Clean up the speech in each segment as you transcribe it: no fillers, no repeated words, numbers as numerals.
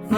جی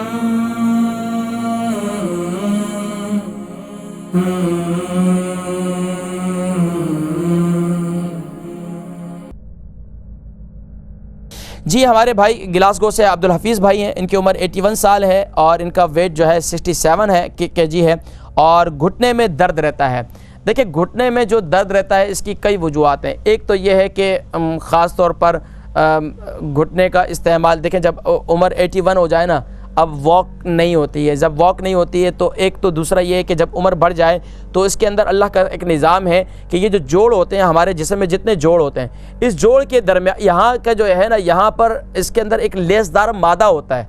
ہمارے بھائی گلاسگو سے عبدالحفیظ بھائی ہیں، ان کی عمر 81 سال ہے اور ان کا ویٹ جو ہے 67 ہے کے جی ہے، اور گھٹنے میں درد رہتا ہے۔ دیکھیں گھٹنے میں جو درد رہتا ہے اس کی کئی وجوہات ہیں۔ ایک تو یہ ہے کہ خاص طور پر گھٹنے کا استعمال، دیکھیں جب عمر 81 ہو جائے نا، اب واک نہیں ہوتی ہے، جب واک نہیں ہوتی ہے تو ایک تو دوسرا یہ ہے کہ جب عمر بڑھ جائے تو اس کے اندر اللہ کا ایک نظام ہے کہ یہ جو جوڑ ہوتے ہیں ہمارے جسم میں، جتنے جوڑ ہوتے ہیں، اس جوڑ کے درمیان یہاں کا جو ہے نا، یہاں پر اس کے اندر ایک لیسدار مادہ ہوتا ہے۔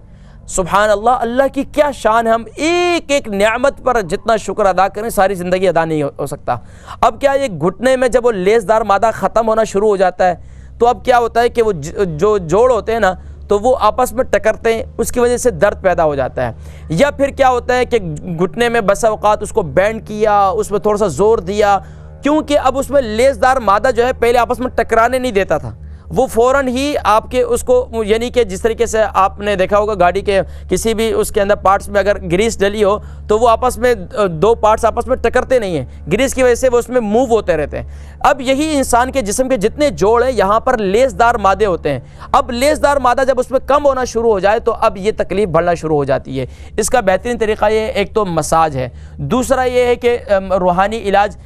سبحان اللہ، اللہ کی کیا شان ہے، ہم ایک ایک نعمت پر جتنا شکر ادا کریں ساری زندگی ادا نہیں ہو سکتا۔ اب کیا یہ گھٹنے میں جب وہ لیسدار مادہ ختم ہونا شروع ہو جاتا ہے تو اب کیا ہوتا ہے کہ وہ جو جوڑ ہوتے ہیں نا تو وہ آپس میں ٹکرتے ہیں، اس کی وجہ سے درد پیدا ہو جاتا ہے۔ یا پھر کیا ہوتا ہے کہ گھٹنے میں بسا اوقات اس کو بینڈ کیا، اس میں تھوڑا سا زور دیا، کیونکہ اب اس میں لیسدار مادہ جو ہے پہلے آپس میں ٹکرانے نہیں دیتا تھا، وہ فوراً ہی آپ کے اس کو، یعنی کہ جس طریقے سے آپ نے دیکھا ہوگا گاڑی کے کسی بھی اس کے اندر پارٹس میں اگر گریس ڈلی ہو تو وہ آپس میں دو پارٹس آپس میں ٹکرتے نہیں ہیں، گریس کی وجہ سے وہ اس میں موو ہوتے رہتے ہیں۔ اب یہی انسان کے جسم کے جتنے جوڑ ہیں یہاں پر لیسدار مادے ہوتے ہیں، اب لیسدار مادہ جب اس میں کم ہونا شروع ہو جائے تو اب یہ تکلیف بڑھنا شروع ہو جاتی ہے۔ اس کا بہترین طریقہ یہ ایک تو مساج ہے، دوسرا یہ ہے کہ روحانی علاج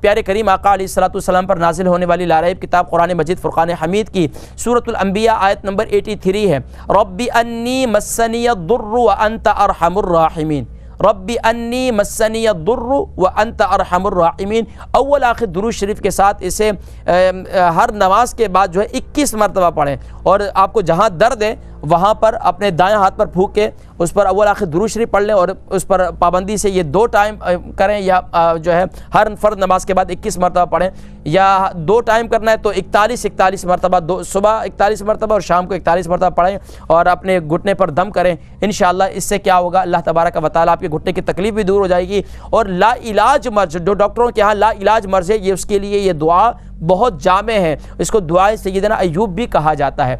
پیارے کریم آقا علیہ الصلوۃ والسلام پر نازل ہونے والی لاریب کتاب قرآن مجید فرقان حمید کی سورۃ الانبیاء آیت نمبر 83 ہے، رب انی مسنی الضر وانت ارحم الراحمین، رب انی مسنی الضر وانت ارحم الراحمین۔ اول آخر درود شریف کے ساتھ اسے ہر نماز کے بعد جو ہے 21 مرتبہ پڑھیں، اور آپ کو جہاں درد ہے وہاں پر اپنے دائیں ہاتھ پر پھونک کے اس پر اول آخر درود شریف پڑھ لیں، اور اس پر پابندی سے یہ 2 ٹائم کریں، یا جو ہے ہر فرض نماز کے بعد 21 مرتبہ پڑھیں، یا 2 ٹائم کرنا ہے تو 41 مرتبہ، صبح 41 مرتبہ اور شام کو 41 مرتبہ پڑھیں، اور اپنے گھٹنے پر دم کریں۔ انشاءاللہ اس سے کیا ہوگا، اللہ تبارک و تعالیٰ آپ کے گھٹنے کی تکلیف بھی دور ہو جائے گی، اور لا علاج مرض جو ڈاکٹروں کے ہاں لا علاج مرض ہے، یہ اس کے لیے یہ دعا بہت جامع ہے، اس کو دعائے سیدنا ایوب بھی کہا جاتا ہے۔